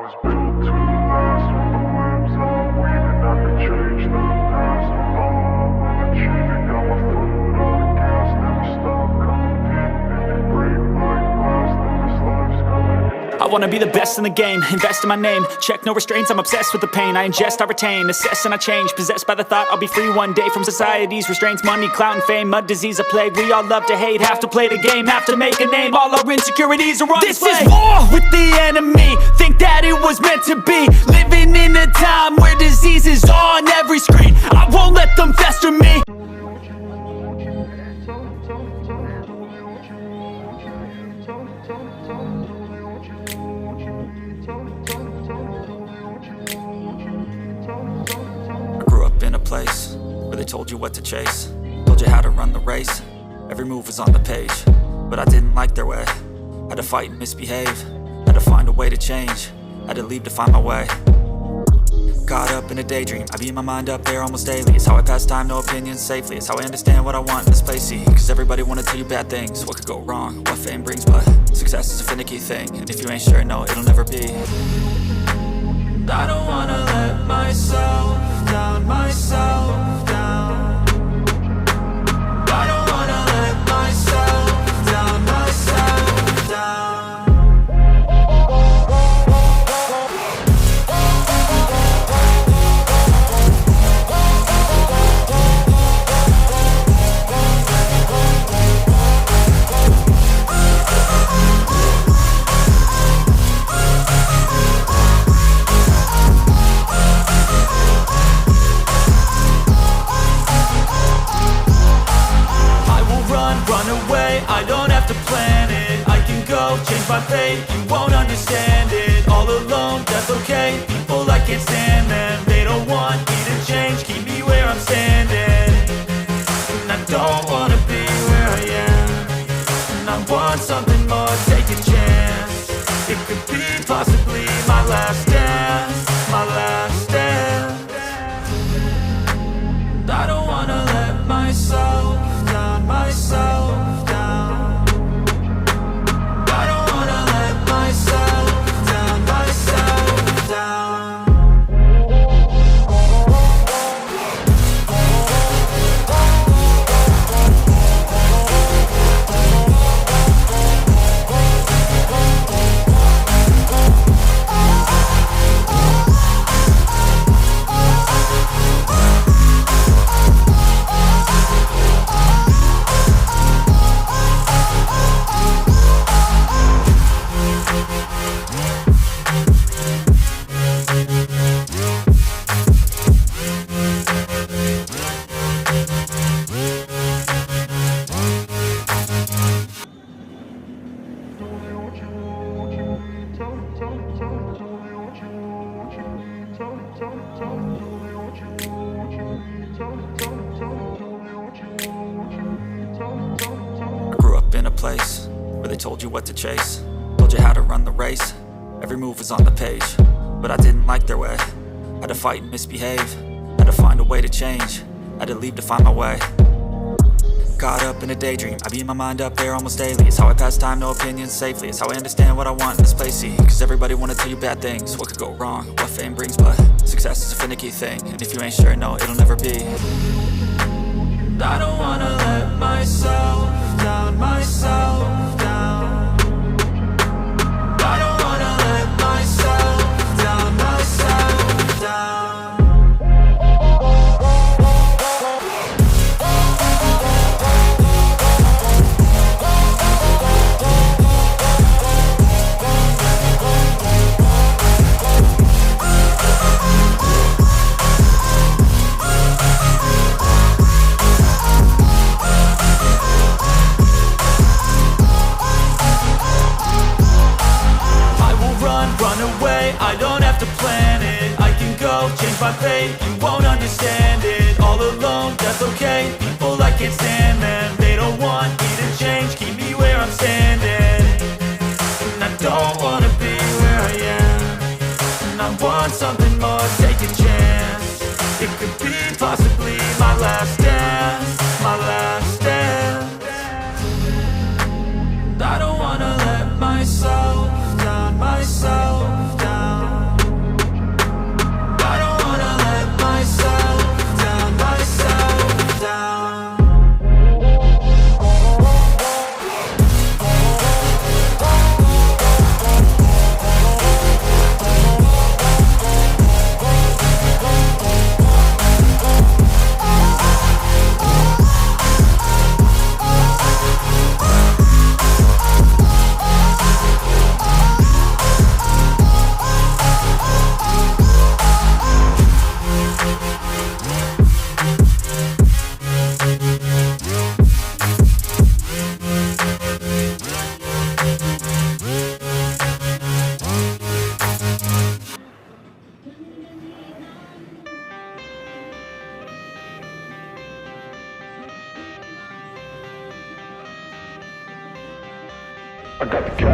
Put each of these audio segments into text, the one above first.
was built to last with the webs I'm weaving. I could change the past, all I'm achieving. Got my foot on the gas, never stop competing. If you break my glass, then this life's gonna end. I wanna be the best in the game, invest in my name. Check no restraints, I'm obsessed with the pain. I ingest, I retain, assess and I change. Possessed by the thought I'll be free one day from society's restraints. Money, clout and fame, mud, disease, a plague. We all love to hate, have to play the game, have to make a name. All our insecurities are on display. This is war with the enemy, think that it was meant to be. Living in a time where disease is on every screen. I won't let them fester me. Place where they told you what to chase, told you how to run the race. Every move was on the page, but I didn't like their way. Had to fight and misbehave, had to find a way to change, had to leave to find my way. Caught up in a daydream, I beat my mind up there almost daily. It's how I pass time, no opinions safely. It's how I understand what I want in this place, see. Cause everybody wanna tell you bad things, what could go wrong, what fame brings. But success is a finicky thing, and if you ain't sure, no, it'll never be. I don't wanna let myself down, myself down. I don't wanna let myself down, myself down. I don't have to plan it, I can go change my fate. You won't understand it, all alone, that's okay. People, I can't stand them, they don't want me to change. Keep me where I'm standing, and I don't wanna be where I am. And I want something more, take a chance. It could be possibly my last dance, my last dance. And I don't wanna let myself down, myself. Place where they told you what to chase, told you how to run the race. Every move was on the page, but I didn't like their way. Had to fight and misbehave, had to find a way to change, had to leave to find my way. Caught up in a daydream, I beat my mind up there almost daily. It's how I pass time, no opinions safely. It's how I understand what I want in this place, see. Cause everybody wanna tell you bad things, what could go wrong, what fame brings. But success is a finicky thing, and if you ain't sure, no, it'll never be. I don't wanna let myself down, myself down. I don't wanna let myself down, myself down. I don't have to plan it, I can go change my fate. You won't understand it, all alone, that's okay. People, I can't stand them, they don't want me to change. Keep me where I'm standing, and I don't wanna be where I am. And I want something more, take a chance. It could be possibly my last dance, my last dance. And I don't wanna let myself down, myself down.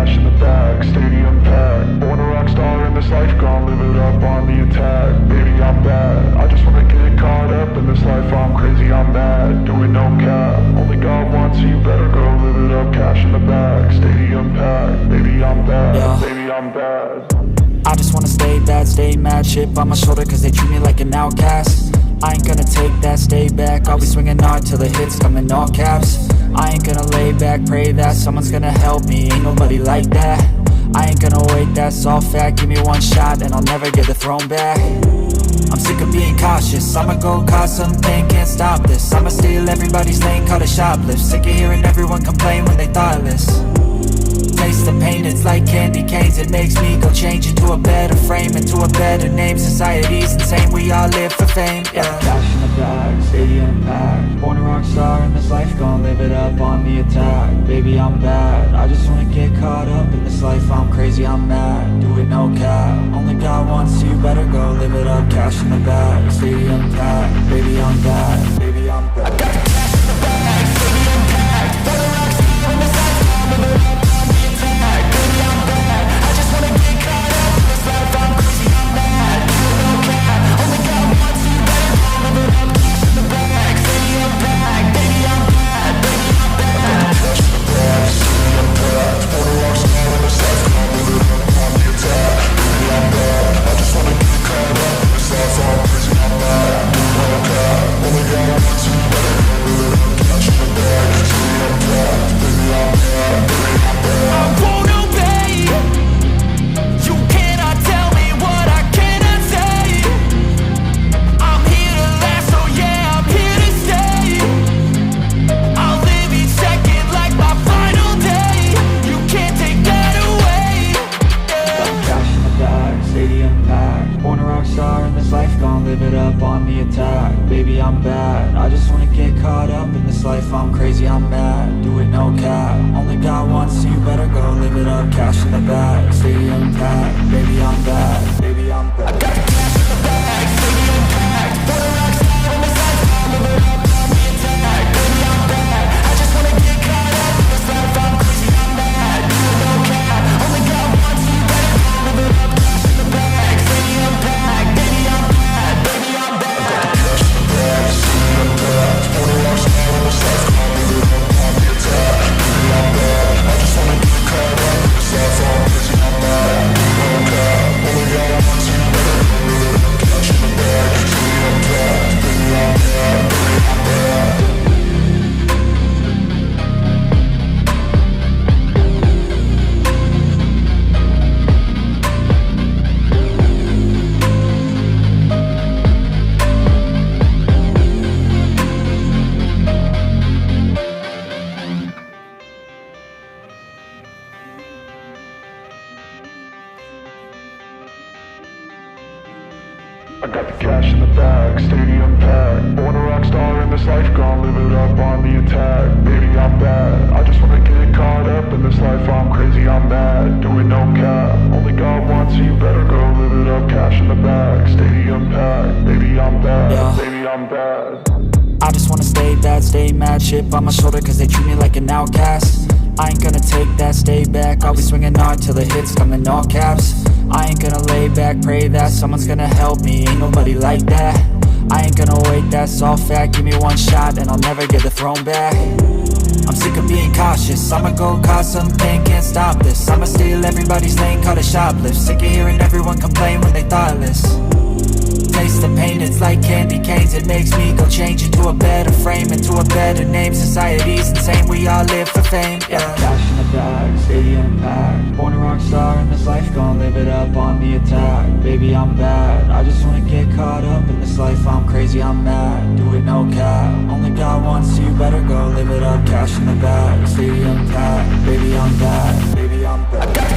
cash in the bag, stadium packed. Born a rock star in this life, gon' live it up on the attack. Baby, I'm bad, I just wanna get caught up in this life. I'm crazy, I'm mad, doing no cap. Only God wants you, better go live it up. Cash in the bag, stadium packed. Baby, I'm bad, Yeah. baby, I'm bad. I just wanna stay bad, stay mad, chip on my shoulder cause they treat me like an outcast. I ain't gonna take that, stay back, I'll be swinging hard till the hits come in all caps. I ain't gonna lay back, pray that someone's gonna help me, ain't nobody like that. I ain't gonna wait, that's all fact, give me one shot and I'll never get the throne back. I'm sick of being cautious, I'ma go cause something, can't stop this. I'ma steal everybody's lane, call it shoplift. Sick of hearing everyone complain when they thoughtless. Taste the pain, it's like candy canes. It makes me go change into a better frame, into a better name. Society's insane, we all live for fame, yeah. Cash in the bag, stadium packed. Born a rock star in this life, gon' live it up on the attack. Baby, I'm bad, I just wanna get caught up in this life. I'm crazy, I'm mad, do it no cap. Only God wants you, better go live it up. Cash in the bag, stadium packed. Baby, I'm bad, baby, I'm bad. I got the cash in the bag, stadium packed. Born a rock star in this life, gon' live it up. I'm crazy, I'm mad, do it no cap. Only God wants you, better go live it up. Cash in the bag, stadium packed. Baby, I'm bad, baby, I'm bad. I got the cash in the bag, stadium packed. Born a rock star in this life, gon' live it up on the attack. Baby, I'm bad, I just wanna get caught up in this life. I'm crazy, I'm mad, do it no cap. Only God wants you, better go live it up. Cash in the bag, stadium packed. Baby, I'm bad, baby, I'm bad. I got the cash in the bag, stadium packed. Born a rock star in this life. I got the cash in the bag, stadium packed. Born a rock star in this life, gon' live it up on the attack. Baby, I'm bad, I just wanna get caught up in this life. I'm crazy, I'm mad, do it no cap. Only God wants you, better go live it up. Cash in the bag, stadium packed. Baby, I'm bad, yeah. Baby, I'm bad. I just wanna stay bad, stay mad, chip on my shoulder cause they treat me like an outcast. I ain't gonna take that, stay back, I'll be swinging hard till the hits come in all caps. I ain't gonna lay back, pray that someone's gonna help me, ain't nobody like that. I ain't gonna wait, that's all fact, give me one shot and I'll never get the throne back. I'm sick of being cautious, I'ma go cause something, can't stop this. I'ma steal everybody's lane, call it shoplift. Sick of hearing everyone complain when they thoughtless. Taste the pain, it's like candy canes. It makes me go change into a better frame, into a better name. Society's insane, we all live for fame, yeah. Cash in the bag, stadium packed. Born a rock star in this life, gon' live it up on the attack. Baby, I'm bad, I just wanna get caught up in this life. I'm crazy, I'm mad, do it no cap. Only God wants you, better go live it up. Cash in the bag, stadium packed. Baby, I'm bad, baby, I'm bad.